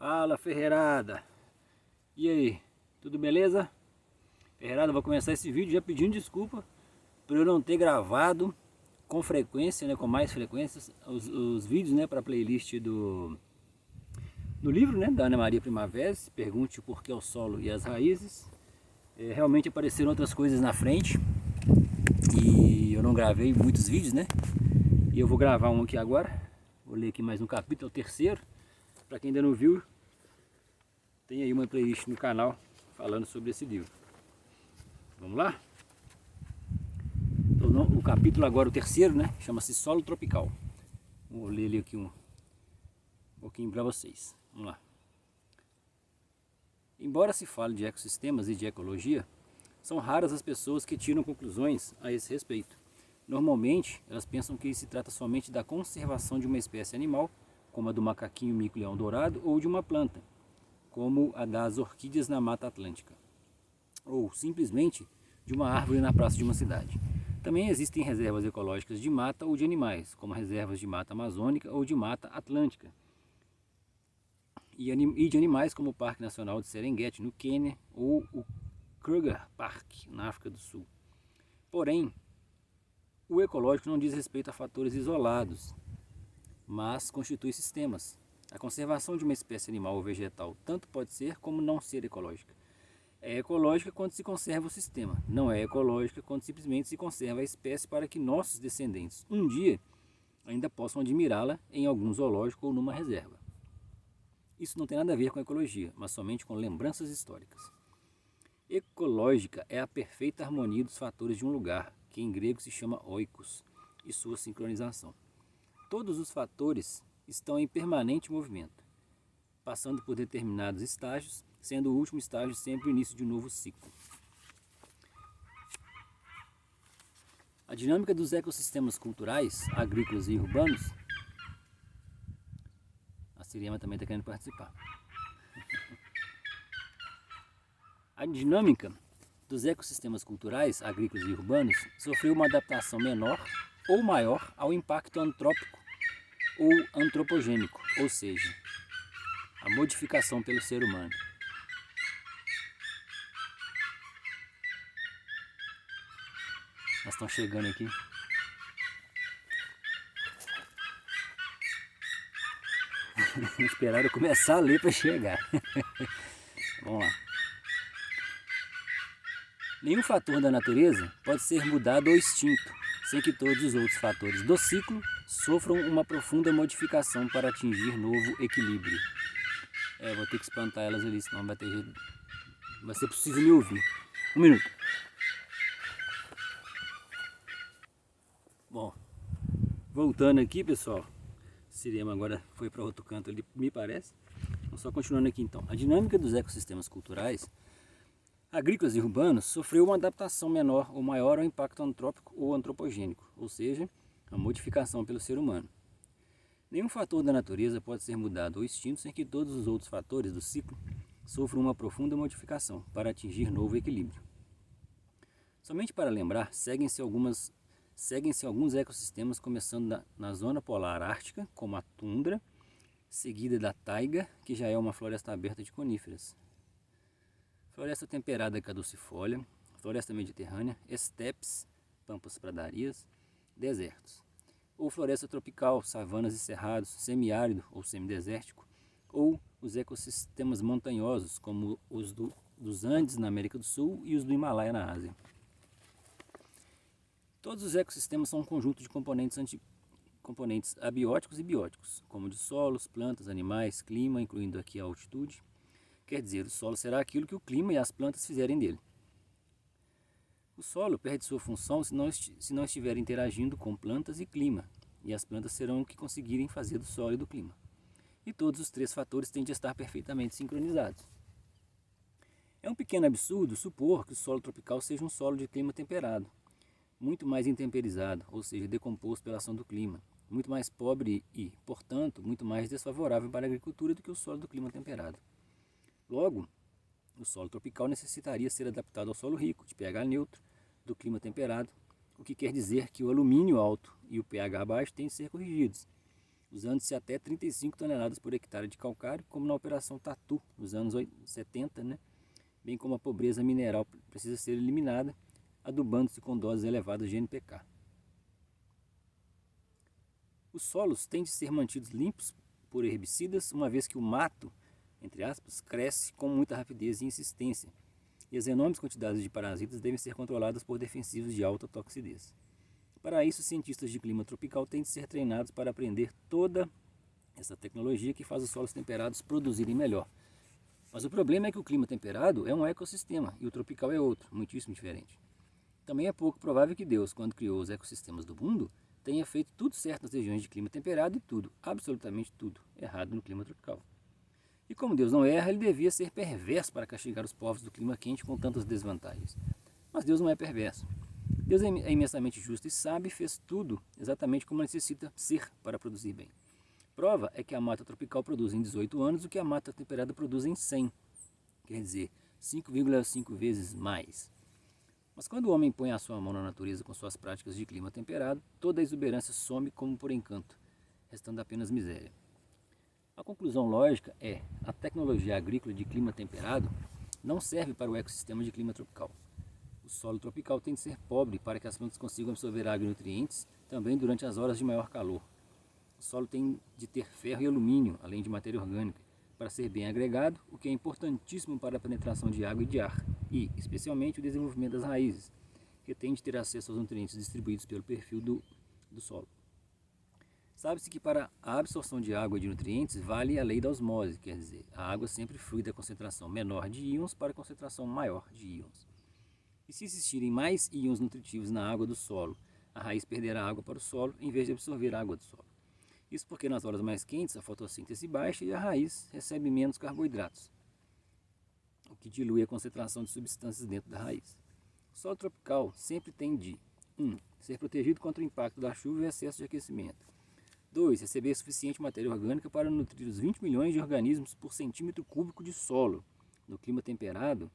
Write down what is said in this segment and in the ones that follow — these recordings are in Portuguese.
Fala, Ferreirada! E aí, tudo beleza? Ferreirada, vou começar esse vídeo já pedindo desculpa por eu não ter gravado com frequência, com mais frequência, os vídeos, para a playlist do livro, da Ana Maria Primaveses, Pergunte o Porquê ao Solo e as Raízes. Realmente apareceram outras coisas na frente e eu não gravei muitos vídeos, E eu vou gravar um aqui agora. Vou ler aqui mais um capítulo, é o terceiro. Para quem ainda não viu, tem aí uma playlist no canal falando sobre esse livro. Vamos lá? Então, o capítulo agora, o terceiro, chama-se Solo Tropical. Vou ler ele aqui um pouquinho para vocês. Vamos lá. Embora se fale de ecossistemas e de ecologia, são raras as pessoas que tiram conclusões a esse respeito. Normalmente, elas pensam que se trata somente da conservação de uma espécie animal, como a do macaquinho mico-leão dourado, ou de uma planta, como a das orquídeas na Mata Atlântica, ou simplesmente de uma árvore na praça de uma cidade. Também existem reservas ecológicas de mata ou de animais, como reservas de mata amazônica ou de mata atlântica, e de animais como o Parque Nacional de Serengeti, no Quênia, ou o Kruger Park, na África do Sul. Porém, o ecológico não diz respeito a fatores isolados, mas constitui sistemas. A conservação de uma espécie animal ou vegetal tanto pode ser como não ser ecológica. É ecológica quando se conserva o sistema, não é ecológica quando simplesmente se conserva a espécie para que nossos descendentes um dia ainda possam admirá-la em algum zoológico ou numa reserva. Isso não tem nada a ver com ecologia, mas somente com lembranças históricas. Ecológica é a perfeita harmonia dos fatores de um lugar, que em grego se chama oikos, e sua sincronização. Todos os fatores estão em permanente movimento, passando por determinados estágios, sendo o último estágio sempre o início de um novo ciclo. A dinâmica dos ecossistemas culturais, agrícolas e urbanos... A Siriema também está querendo participar. A dinâmica dos ecossistemas culturais, agrícolas e urbanos sofreu uma adaptação menor ou maior ao impacto antrópico ou antropogênico, ou seja, a modificação pelo ser humano. Nós estamos chegando aqui. Esperaram eu começar a ler para chegar. Vamos lá. Nenhum fator da natureza pode ser mudado ou extinto, sem que todos os outros fatores do ciclo sofram uma profunda modificação para atingir novo equilíbrio. Vou ter que espantar elas ali, senão vai ser possível me ouvir. Um minuto. Bom, voltando aqui, pessoal. Siriema agora foi para outro canto ali, me parece. Então, só continuando aqui então. A dinâmica dos ecossistemas culturais, agrícolas e urbanos sofreu uma adaptação menor ou maior ao impacto antrópico ou antropogênico, ou seja, a modificação pelo ser humano. Nenhum fator da natureza pode ser mudado ou extinto sem que todos os outros fatores do ciclo sofram uma profunda modificação para atingir novo equilíbrio. Somente para lembrar, seguem-se alguns ecossistemas, começando na zona polar ártica, como a tundra, seguida da taiga, que já é uma floresta aberta de coníferas, floresta temperada caducifólia, floresta mediterrânea, estepes, pampas pradarias, desertos, ou floresta tropical, savanas e cerrados, semiárido ou semidesértico, ou os ecossistemas montanhosos, como os dos Andes na América do Sul e os do Himalaia na Ásia. Todos os ecossistemas são um conjunto de componentes abióticos e bióticos, como de solos, plantas, animais, clima, incluindo aqui a altitude. Quer dizer, o solo será aquilo que o clima e as plantas fizerem dele. O solo perde sua função se não estiver interagindo com plantas e clima, e as plantas serão o que conseguirem fazer do solo e do clima. E todos os três fatores têm de estar perfeitamente sincronizados. É um pequeno absurdo supor que o solo tropical seja um solo de clima temperado, muito mais intemperizado, ou seja, decomposto pela ação do clima, muito mais pobre e, portanto, muito mais desfavorável para a agricultura do que o solo do clima temperado. Logo, o solo tropical necessitaria ser adaptado ao solo rico, de pH neutro, do clima temperado, o que quer dizer que o alumínio alto e o pH baixo têm de ser corrigidos. usando-se até 35 toneladas por hectare de calcário, como na Operação Tatu, nos anos 70, né? Bem como a pobreza mineral precisa ser eliminada, adubando-se com doses elevadas de NPK. Os solos têm de ser mantidos limpos por herbicidas, uma vez que o mato, entre aspas, cresce com muita rapidez e insistência, e as enormes quantidades de parasitas devem ser controladas por defensivos de alta toxicidez. Para isso, cientistas de clima tropical têm de ser treinados para aprender toda essa tecnologia que faz os solos temperados produzirem melhor. Mas o problema é que o clima temperado é um ecossistema e o tropical é outro, muitíssimo diferente. Também é pouco provável que Deus, quando criou os ecossistemas do mundo, tenha feito tudo certo nas regiões de clima temperado e tudo, absolutamente tudo, errado no clima tropical. E como Deus não erra, ele devia ser perverso para castigar os povos do clima quente com tantas desvantagens. Mas Deus não é perverso. Deus é imensamente justo e sabe e fez tudo exatamente como necessita ser para produzir bem. Prova é que a mata tropical produz em 18 anos o que a mata temperada produz em 100, quer dizer, 5,5 vezes mais. Mas quando o homem põe a sua mão na natureza com suas práticas de clima temperado, toda a exuberância some como por encanto, restando apenas miséria. A conclusão lógica é: a tecnologia agrícola de clima temperado não serve para o ecossistema de clima tropical. O solo tropical tem de ser pobre para que as plantas consigam absorver água e nutrientes também durante as horas de maior calor. O solo tem de ter ferro e alumínio, além de matéria orgânica, para ser bem agregado, o que é importantíssimo para a penetração de água e de ar, e, especialmente, o desenvolvimento das raízes, que têm de ter acesso aos nutrientes distribuídos pelo perfil do solo. Sabe-se que para a absorção de água e de nutrientes vale a lei da osmose, quer dizer, a água sempre flui da concentração menor de íons para a concentração maior de íons. E se existirem mais íons nutritivos na água do solo, a raiz perderá água para o solo em vez de absorver a água do solo. Isso porque nas horas mais quentes a fotossíntese baixa e a raiz recebe menos carboidratos, o que dilui a concentração de substâncias dentro da raiz. O solo tropical sempre tem de 1. Ser protegido contra o impacto da chuva e excesso de aquecimento. 2. Receber suficiente matéria orgânica para nutrir os 20 milhões de organismos por centímetro cúbico de solo. No clima temperado,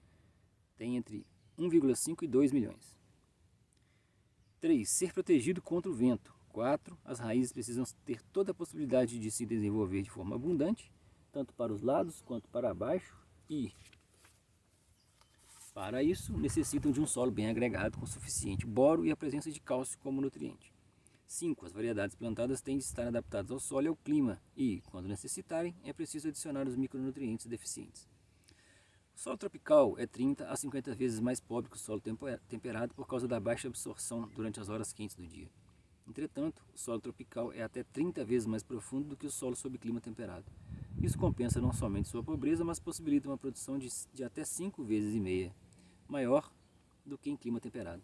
tem entre 1,5 e 2 milhões. 3. Ser protegido contra o vento. 4. As raízes precisam ter toda a possibilidade de se desenvolver de forma abundante, tanto para os lados quanto para baixo, e, para isso, necessitam de um solo bem agregado com suficiente boro e a presença de cálcio como nutriente. 5. As variedades plantadas têm de estar adaptadas ao solo e ao clima e, quando necessitarem, é preciso adicionar os micronutrientes deficientes. O solo tropical é 30 a 50 vezes mais pobre que o solo temperado por causa da baixa absorção durante as horas quentes do dia. Entretanto, o solo tropical é até 30 vezes mais profundo do que o solo sob clima temperado. Isso compensa não somente sua pobreza, mas possibilita uma produção de até 5 vezes e meia maior do que em clima temperado.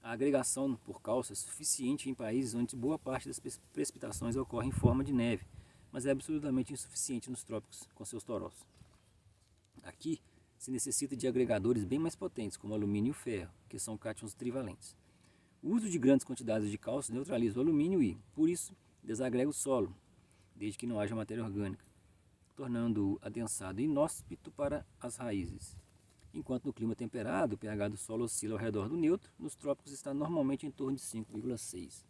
A agregação por cálcio é suficiente em países onde boa parte das precipitações ocorre em forma de neve, mas é absolutamente insuficiente nos trópicos com seus torós. Aqui se necessita de agregadores bem mais potentes, como alumínio e ferro, que são cátions trivalentes. O uso de grandes quantidades de cálcio neutraliza o alumínio e, por isso, desagrega o solo, desde que não haja matéria orgânica, tornando-o adensado e inóspito para as raízes. Enquanto no clima temperado, o pH do solo oscila ao redor do neutro, nos trópicos está normalmente em torno de 5,6.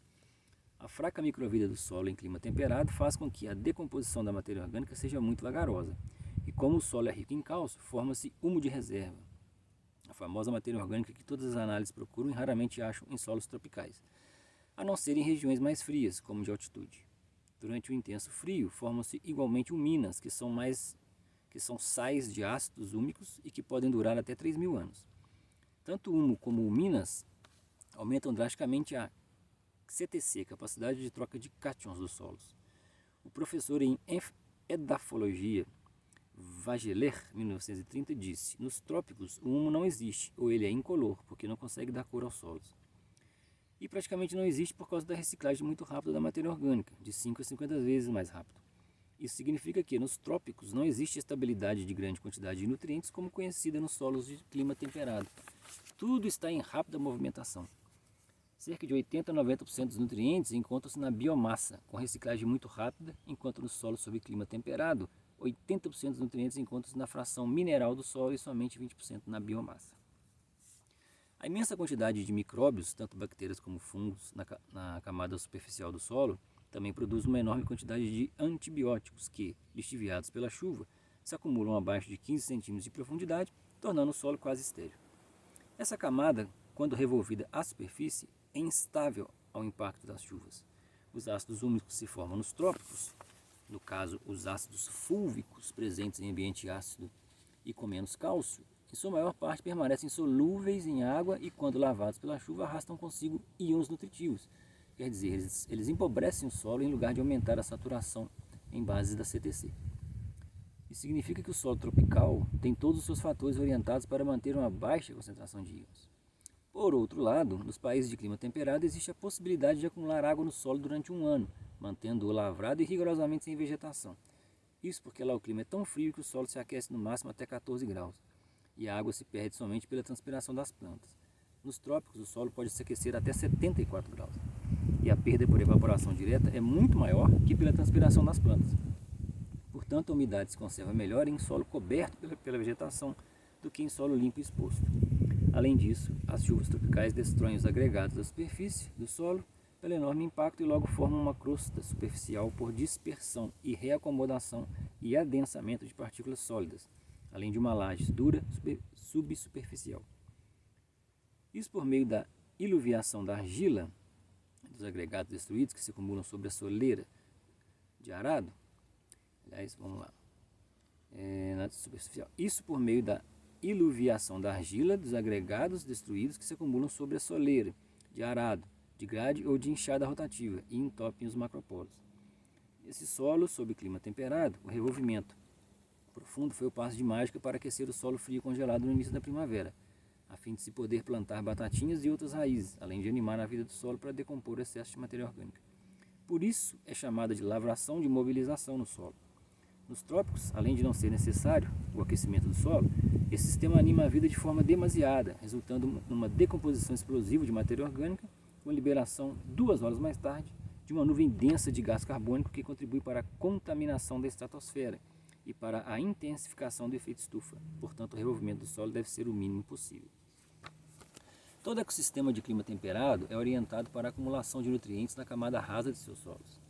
A fraca microvida do solo em clima temperado faz com que a decomposição da matéria orgânica seja muito vagarosa, e como o solo é rico em cálcio, forma-se humo de reserva, a famosa matéria orgânica que todas as análises procuram e raramente acham em solos tropicais, a não ser em regiões mais frias, como de altitude. Durante o intenso frio, formam-se igualmente uminas, que são sais de ácidos úmicos e que podem durar até 3.000 anos. Tanto o humo como uminas aumentam drasticamente a CTC, capacidade de troca de cátions dos solos. O professor em edafologia, Vageler, 1930, disse: nos trópicos o humo não existe, ou ele é incolor, porque não consegue dar cor aos solos. E praticamente não existe por causa da reciclagem muito rápida da matéria orgânica, de 5 a 50 vezes mais rápido. Isso significa que nos trópicos não existe estabilidade de grande quantidade de nutrientes como conhecida nos solos de clima temperado. Tudo está em rápida movimentação. Cerca de 80 a 90% dos nutrientes encontram-se na biomassa, com reciclagem muito rápida, enquanto no solo sob clima temperado, 80% dos nutrientes encontram-se na fração mineral do solo e somente 20% na biomassa. A imensa quantidade de micróbios, tanto bactérias como fungos, na camada superficial do solo, Também produz uma enorme quantidade de antibióticos que, lixiviados pela chuva, se acumulam abaixo de 15 centímetros de profundidade, tornando o solo quase estéril. Essa camada, quando revolvida à superfície, é instável ao impacto das chuvas. Os ácidos úmicos que se formam nos trópicos, no caso os ácidos fúlvicos presentes em ambiente ácido e com menos cálcio, em sua maior parte permanecem solúveis em água e, quando lavados pela chuva, arrastam consigo íons nutritivos. Quer dizer, eles empobrecem o solo em lugar de aumentar a saturação em bases da CTC. Isso significa que o solo tropical tem todos os seus fatores orientados para manter uma baixa concentração de íons. Por outro lado, nos países de clima temperado existe a possibilidade de acumular água no solo durante um ano, mantendo-o lavrado e rigorosamente sem vegetação. Isso porque lá o clima é tão frio que o solo se aquece no máximo até 14 graus, e a água se perde somente pela transpiração das plantas. Nos trópicos, o solo pode se aquecer até 74 graus, e a perda por evaporação direta é muito maior que pela transpiração das plantas. Portanto, a umidade se conserva melhor em solo coberto pela vegetação do que em solo limpo e exposto. Além disso, as chuvas tropicais destroem os agregados da superfície do solo pelo enorme impacto e logo formam uma crosta superficial por dispersão e reacomodação e adensamento de partículas sólidas, além de uma laje dura subsuperficial. Isso por meio da iluviação da argila dos agregados destruídos que se acumulam sobre a soleira de arado. Aliás, vamos lá. Isso por meio da iluviação da argila dos agregados destruídos que se acumulam sobre a soleira de arado, de grade ou de enxada rotativa e entopem os macroporos. Esse solo, sob clima temperado, o revolvimento profundo foi o passo de mágica para aquecer o solo frio e congelado no início da primavera, a fim de se poder plantar batatinhas e outras raízes, além de animar a vida do solo para decompor o excesso de matéria orgânica. Por isso é chamada de lavração de mobilização no solo. Nos trópicos, além de não ser necessário o aquecimento do solo, esse sistema anima a vida de forma demasiada, resultando numa decomposição explosiva de matéria orgânica, com liberação 2 horas mais tarde de uma nuvem densa de gás carbônico que contribui para a contaminação da estratosfera e para a intensificação do efeito estufa. Portanto, o revolvimento do solo deve ser o mínimo possível. Todo ecossistema de clima temperado é orientado para a acumulação de nutrientes na camada rasa de seus solos,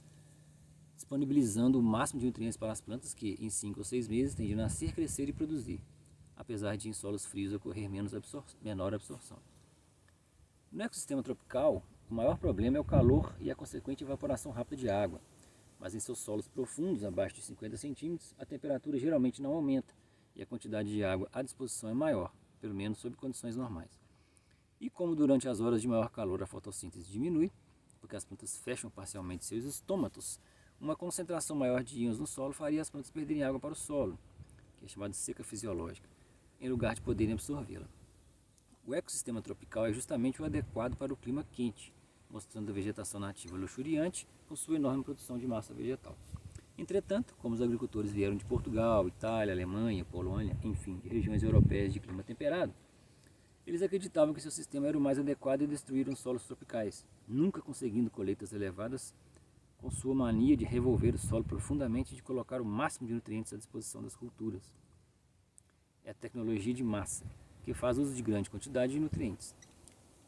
disponibilizando o máximo de nutrientes para as plantas que, em 5 ou 6 meses, tendem a nascer, crescer e produzir, apesar de em solos frios ocorrer menor absorção. No ecossistema tropical, o maior problema é o calor e a consequente evaporação rápida de água, mas em seus solos profundos, abaixo de 50 centímetros, a temperatura geralmente não aumenta e a quantidade de água à disposição é maior, pelo menos sob condições normais. E como durante as horas de maior calor a fotossíntese diminui, porque as plantas fecham parcialmente seus estômatos, uma concentração maior de íons no solo faria as plantas perderem água para o solo, que é chamada de seca fisiológica, em lugar de poderem absorvê-la. O ecossistema tropical é justamente o adequado para o clima quente, mostrando a vegetação nativa luxuriante com sua enorme produção de massa vegetal. Entretanto, como os agricultores vieram de Portugal, Itália, Alemanha, Polônia, enfim, de regiões europeias de clima temperado, eles acreditavam que seu sistema era o mais adequado e destruíram solos tropicais, nunca conseguindo colheitas elevadas com sua mania de revolver o solo profundamente e de colocar o máximo de nutrientes à disposição das culturas. É a tecnologia de massa, que faz uso de grande quantidade de nutrientes.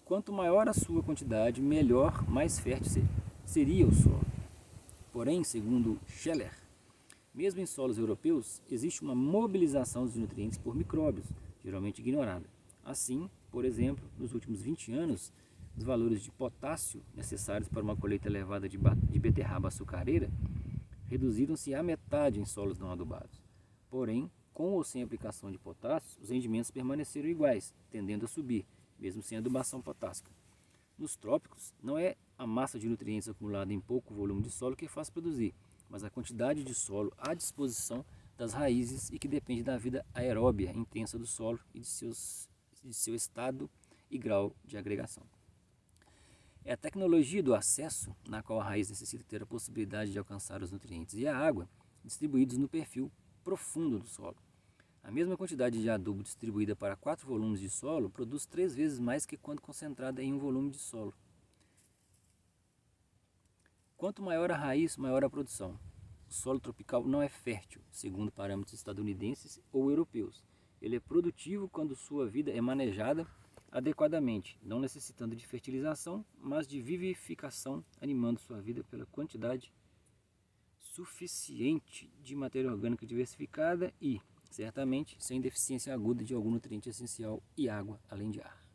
Quanto maior a sua quantidade, melhor, mais fértil seria o solo. Porém, segundo Scheller, mesmo em solos europeus, existe uma mobilização dos nutrientes por micróbios, geralmente ignorada. Assim, por exemplo, nos últimos 20 anos, os valores de potássio necessários para uma colheita elevada de beterraba açucareira reduziram-se à metade em solos não adubados. Porém, com ou sem aplicação de potássio, os rendimentos permaneceram iguais, tendendo a subir, mesmo sem adubação potássica. Nos trópicos, não é a massa de nutrientes acumulada em pouco volume de solo que faz produzir, mas a quantidade de solo à disposição das raízes e que depende da vida aeróbia intensa do solo e de seu estado e grau de agregação. É a tecnologia do acesso, na qual a raiz necessita ter a possibilidade de alcançar os nutrientes e a água, distribuídos no perfil profundo do solo. A mesma quantidade de adubo distribuída para 4 volumes de solo produz 3 vezes mais que quando concentrada em um volume de solo. Quanto maior a raiz, maior a produção. O solo tropical não é fértil, segundo parâmetros estadunidenses ou europeus. Ele é produtivo quando sua vida é manejada adequadamente, não necessitando de fertilização, mas de vivificação, animando sua vida pela quantidade suficiente de matéria orgânica diversificada e, certamente, sem deficiência aguda de algum nutriente essencial e água, além de ar.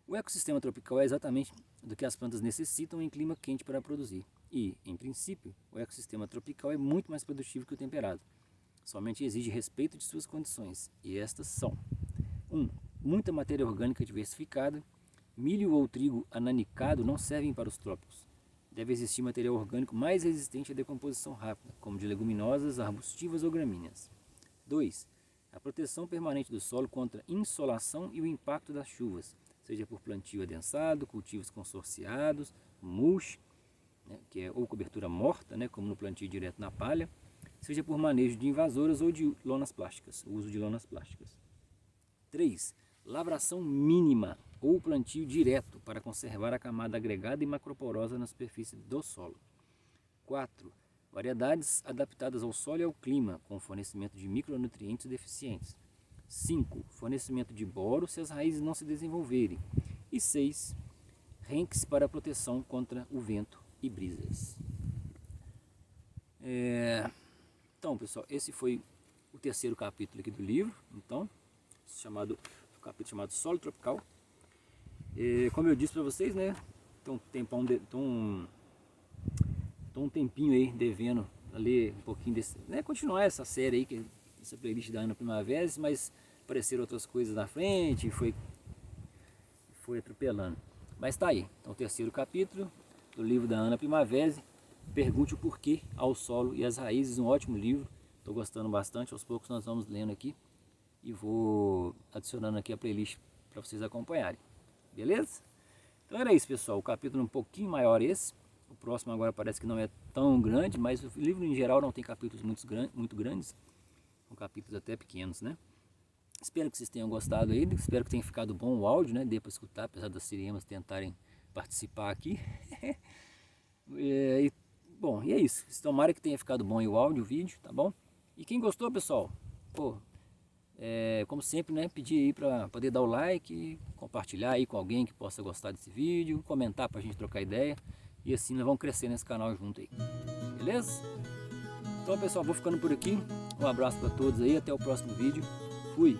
O ecossistema tropical é exatamente do que as plantas necessitam em clima quente para produzir. E, em princípio, o ecossistema tropical é muito mais produtivo que o temperado. Somente exige respeito de suas condições, e estas são: 1. Muita matéria orgânica diversificada. Milho ou trigo ananicado não servem para os trópicos. Deve existir material orgânico mais resistente à decomposição rápida, como de leguminosas, arbustivas ou gramíneas. 2. A proteção permanente do solo contra insolação e o impacto das chuvas, seja por plantio adensado, cultivos consorciados, mulch, que é ou cobertura morta, como no plantio direto na palha, seja por manejo de invasoras ou de lonas plásticas, o uso de lonas plásticas. 3. Lavração mínima ou plantio direto para conservar a camada agregada e macroporosa na superfície do solo. 4. Variedades adaptadas ao solo e ao clima, com fornecimento de micronutrientes deficientes. 5. Fornecimento de boro se as raízes não se desenvolverem. E 6. Renques para proteção contra o vento e brisas. Então, pessoal, esse foi o terceiro capítulo aqui do livro, então, o capítulo chamado Solo Tropical. Como eu disse para vocês, um tempinho aí devendo ler um pouquinho desse, continuar essa série aí, essa playlist da Ana Primavera, mas apareceram outras coisas na frente e foi atropelando. Mas tá aí, então o terceiro capítulo do livro da Ana Primavera, Pergunte o Porquê ao Solo e às Raízes, um ótimo livro, estou gostando bastante, aos poucos nós vamos lendo aqui e vou adicionando aqui a playlist para vocês acompanharem, beleza? Então era isso, pessoal, o capítulo um pouquinho maior esse, o próximo agora parece que não é tão grande, mas o livro em geral não tem capítulos muito grandes, são capítulos até pequenos, Espero que vocês tenham gostado aí, espero que tenha ficado bom o áudio, dê para escutar, apesar das siremas tentarem participar aqui. Bom, e é isso, tomara que tenha ficado bom aí o áudio, o vídeo, tá bom? E quem gostou, pessoal, como sempre, pedir aí para poder dar o like, compartilhar aí com alguém que possa gostar desse vídeo, comentar para a gente trocar ideia, e assim nós vamos crescer nesse canal junto aí, beleza? Então, pessoal, vou ficando por aqui, um abraço para todos aí, até o próximo vídeo, fui!